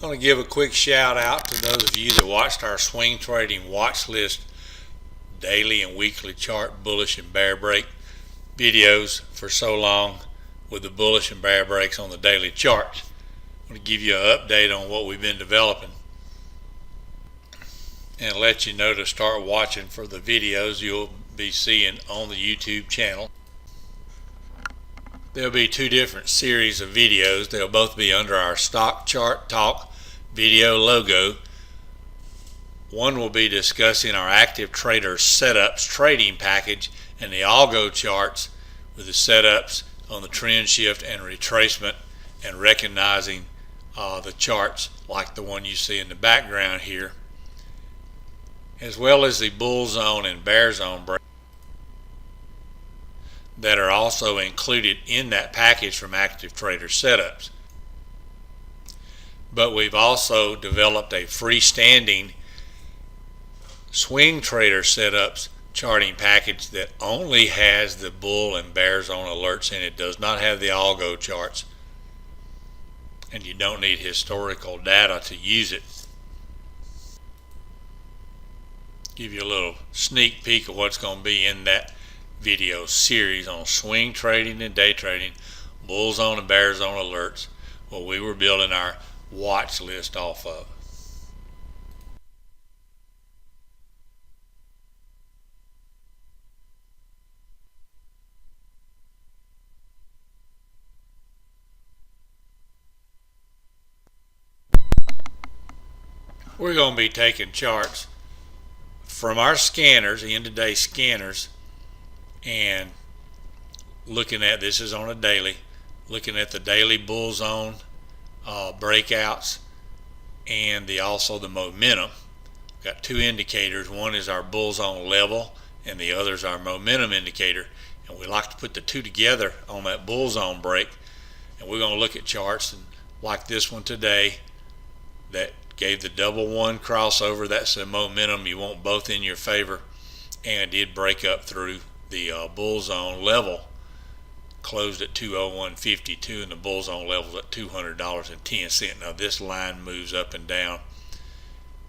I want to give a quick shout out to those of you that watched our swing trading watch list daily and weekly chart bullish and bear break videos for so long with the bullish and bear breaks on the daily chart. I want to give you an update on what we've been developing and let you know to start watching for the videos you'll be seeing on the YouTube channel. There'll be two different series of videos. They'll both be under our Stock Chart Talk video logo. One will be discussing our active trader setups trading package and the algo charts with the setups on the trend shift and retracement and recognizing the charts like the one you see in the background here, as well as the bull zone and bear zone break that are also included in that package from active trader setups. But we've also developed a freestanding swing trader setups charting package that only has the bull and bear zone alerts in it. Does not have the algo charts, and you don't need historical data to use it. Give you a little sneak peek of what's going to be in that video series on swing trading and day trading, bull zone and bear zone alerts, what we were building our watch list off of. We're going to be taking charts from our scanners, the end of day scanners, and looking at, this is on a daily, looking at the daily bull zone breakouts and also the momentum. Got two indicators. One is our bull zone level and the other is our momentum indicator, and we like to put the two together on that bull zone break. And we're going to look at charts and like this one today that gave the double one crossover. That's the momentum. You want both in your favor, and it did break up through the bull zone level, closed at 201.52, and the bull zone level at $200.10. Now this line moves up and down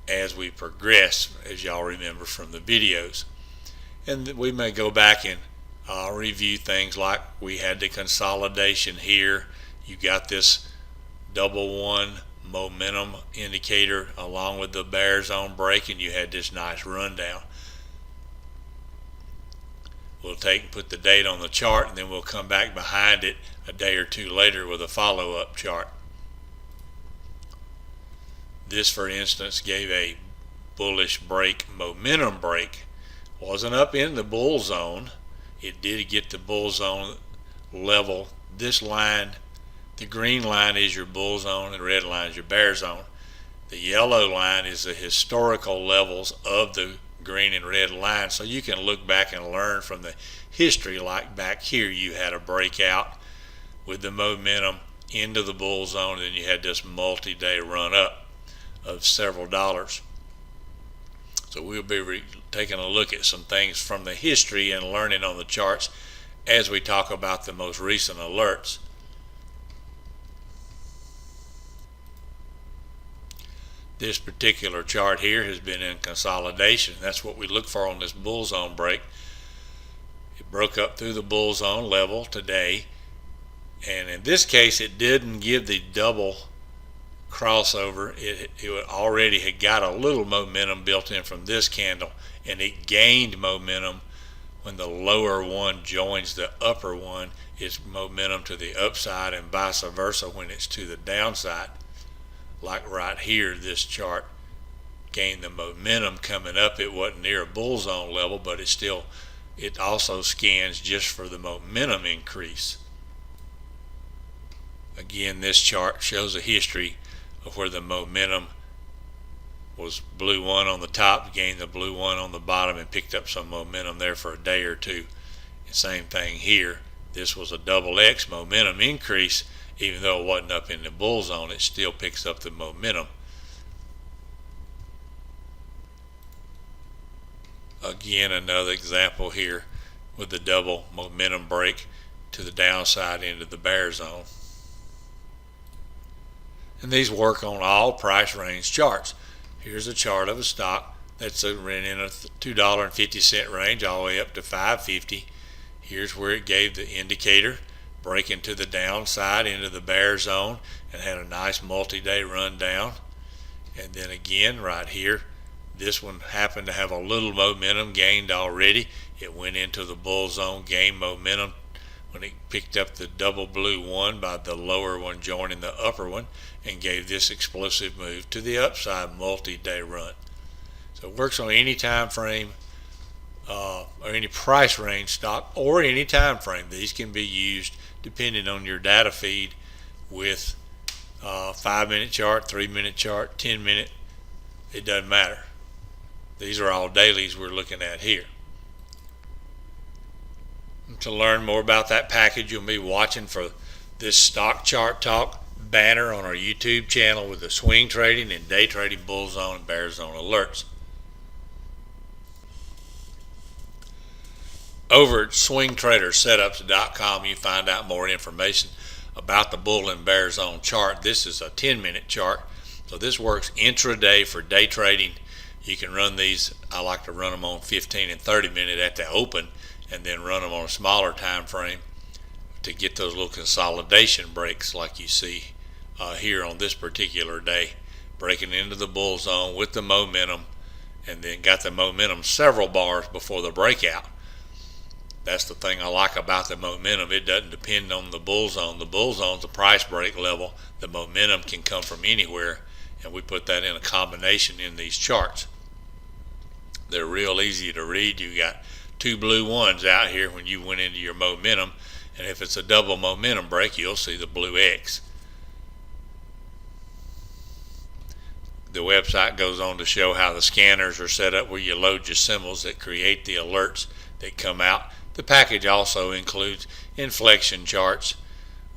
as we progress, as y'all remember from the videos, and we may go back and review things like we had the consolidation here. You got this double one momentum indicator along with the bear zone break, and you had this nice rundown. We'll take and put the date on the chart, and then we'll come back behind it a day or two later with a follow-up chart. This, for instance, gave a bullish break, momentum break. Wasn't up in the bull zone. It did get the bull zone level. This line, the green line, is your bull zone, and the red line is your bear zone. The yellow line is the historical levels of the green and red line, so you can look back and learn from the history. Like back here, you had a breakout with the momentum into the bull zone, and then you had this multi-day run up of several dollars. So we'll be taking a look at some things from the history and learning on the charts as we talk about the most recent alerts. This particular chart here has been in consolidation. That's what we look for on this bull zone break. It broke up through the bull zone level today, and in this case it didn't give the double crossover. It already had got a little momentum built in from this candle, and it gained momentum when the lower one joins the upper one. It's momentum to the upside, and vice versa when it's to the downside. Like right here, this chart gained the momentum coming up. It wasn't near a bull zone level, but it also scans just for the momentum increase. Again, this chart shows a history of where the momentum was blue one on the top, gained the blue one on the bottom, and picked up some momentum there for a day or two. And same thing here. This was a double X momentum increase. Even though it wasn't up in the bull zone, it still picks up the momentum. Again, another example here with the double momentum break to the downside into the bear zone. And these work on all price range charts. Here's a chart of a stock that's in a $2.50 range all the way up to $5.50. Here's where it gave the indicator, breaking to the downside into the bear zone, and had a nice multi-day run down. And then again right here, this one happened to have a little momentum gained already. It went into the bull zone, gained momentum when it picked up the double blue one by the lower one joining the upper one, and gave this explosive move to the upside multi-day run. So it works on any time frame or any price range stock or any time frame. These can be used depending on your data feed with 5-minute chart, 3-minute chart, 10-minute. It doesn't matter. These are all dailies we're looking at here. And to learn more about that package, you'll be watching for this Stock Chart Talk banner on our YouTube channel with the swing trading and day trading bull zone and bear zone alerts. Over at swingtradersetups.com, you find out more information about the bull and bear zone chart. This is a 10-minute chart, so this works intraday for day trading. You can run these. I like to run them on 15 and 30 minute at the open, and then run them on a smaller time frame to get those little consolidation breaks like you see here on this particular day, breaking into the bull zone with the momentum, and then got the momentum several bars before the breakout. That's the thing I like about the momentum. It doesn't depend on the bull zone. The bull zone's a price break level. The momentum can come from anywhere, and we put that in a combination in these charts. They're real easy to read. You got two blue ones out here when you went into your momentum, and if it's a double momentum break, you'll see the blue X. The website goes on to show how the scanners are set up where you load your symbols that create the alerts that come out. The package also includes inflection charts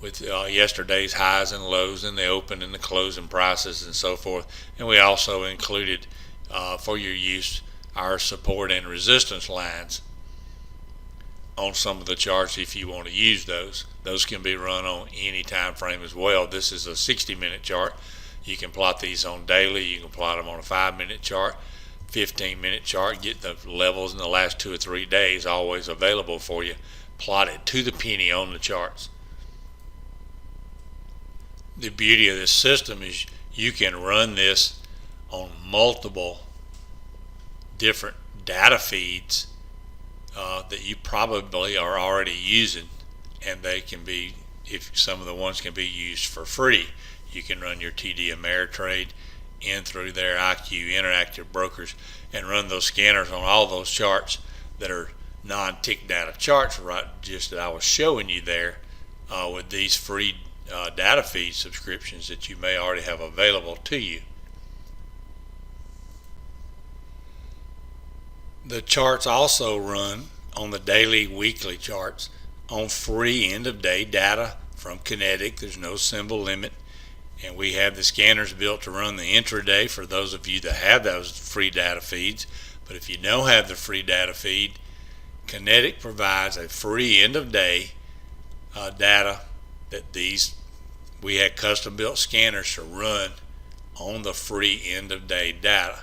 with yesterday's highs and lows and the open and the closing prices and so forth. And we also included for your use our support and resistance lines on some of the charts if you want to use those. Those can be run on any time frame as well. This is a 60-minute chart. You can plot these on daily. You can plot them on a 5-minute chart, 15-minute chart. Get the levels in the last 2 or 3 days always available for you, plotted to the penny on the charts. The beauty of this system is you can run this on multiple different data feeds that you probably are already using, and they can be, if some of the ones can be used for free. You can run your TD Ameritrade in through their IQ Interactive Brokers and run those scanners on all those charts that are non-tick data charts, right, just that I was showing you there with these free data feed subscriptions that you may already have available to you. The charts also run on the daily, weekly charts on free end-of-day data from Kinetic. There's no symbol limit, and we have the scanners built to run the intraday for those of you that have those free data feeds. But if you don't have the free data feed, Kinetic provides a free end-of-day data that we had custom-built scanners to run on the free end-of-day data.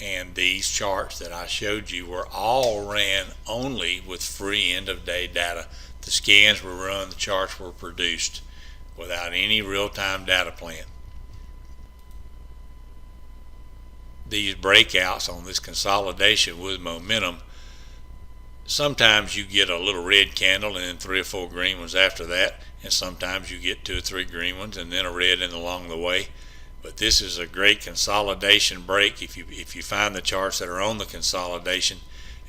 And these charts that I showed you were all ran only with free end-of-day data. The scans were run, the charts were produced without any real-time data plan. These breakouts on this consolidation with momentum, sometimes you get a little red candle and then 3 or 4 green ones after that, and sometimes you get 2 or 3 green ones and then a red and along the way. But this is a great consolidation break. If you find the charts that are on the consolidation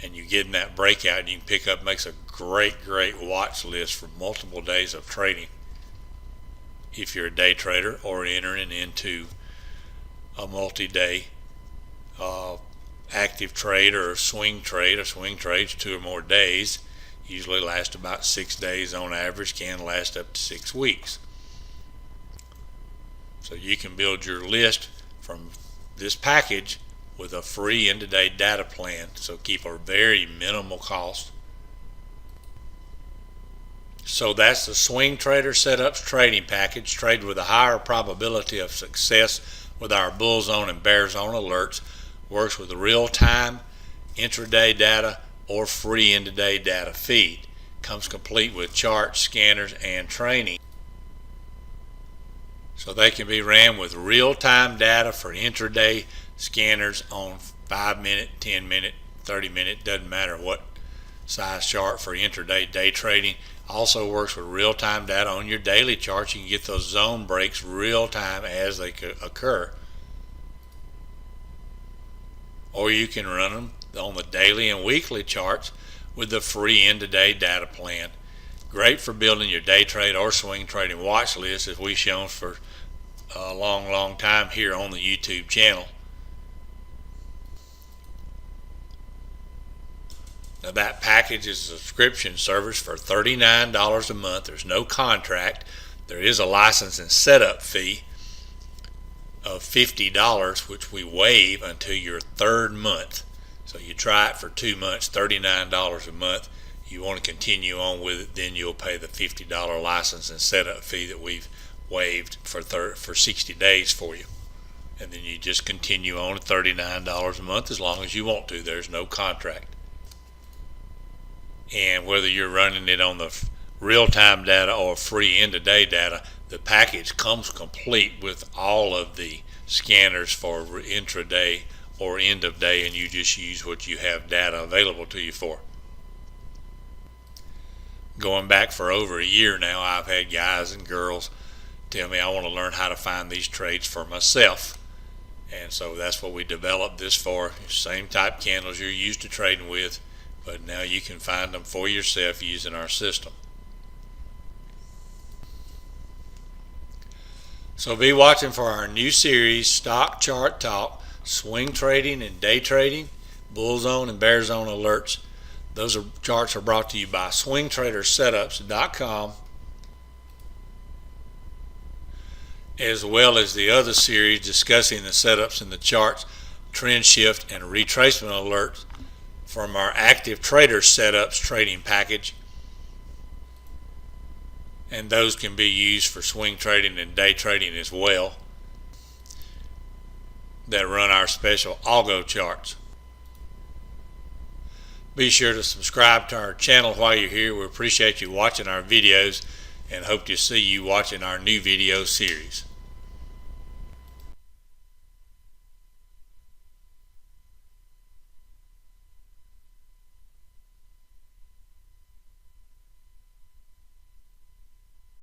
and you get in that breakout, you can pick up, makes a great watch list for multiple days of trading if you're a day trader or entering into a multi-day active trade or a swing trade. A swing trade's 2 or more days, usually last about 6 days on average, can last up to 6 weeks. So you can build your list from this package with a free end-of-day data plan, so keep a very minimal cost. So that's the Swing Trader Setups trading package. Trade with a higher probability of success with our Bull Zone and Bear Zone alerts. Works with real-time intraday data or free end-of-day data feed. Comes complete with charts, scanners, and training. So they can be ran with real-time data for intraday scanners on 5-minute, 10-minute, 30-minute, doesn't matter what size chart for intraday day trading. Also works with real-time data on your daily charts. You can get those zone breaks real-time as they occur. Or you can run them on the daily and weekly charts with the free end-of-day data plan. Great for building your day trade or swing trading watch list, as we've shown for a long time here on the YouTube channel. Now that package is a subscription service for $39 a month. There's no contract. There is a license and setup fee of $50, which we waive until your third month. So you try it for 2 months, $39 a month. You want to continue on with it, then you'll pay the $50 license and setup fee that we've waived for 60 days for you. And then you just continue on at $39 a month as long as you want to. There's no contract. And whether you're running it on the real-time data or free end-of-day data, the package comes complete with all of the scanners for intraday or end of day, and you just use what you have data available to you for. Going back for over a year now, I've had guys and girls tell me I want to learn how to find these trades for myself. And so that's what we developed this for. Same type candles you're used to trading with, but now you can find them for yourself using our system. So be watching for our new series, Stock Chart Talk, Swing Trading and Day Trading, Bull Zone and Bear Zone alerts. Those charts are brought to you by swingtradersetups.com, as well as the other series discussing the setups and the charts, trend shift and retracement alerts from our Active Trader Setups trading package. And those can be used for swing trading and day trading as well, that run our special algo charts. Be sure to subscribe to our channel while you're here. We appreciate you watching our videos and hope to see you watching our new video series.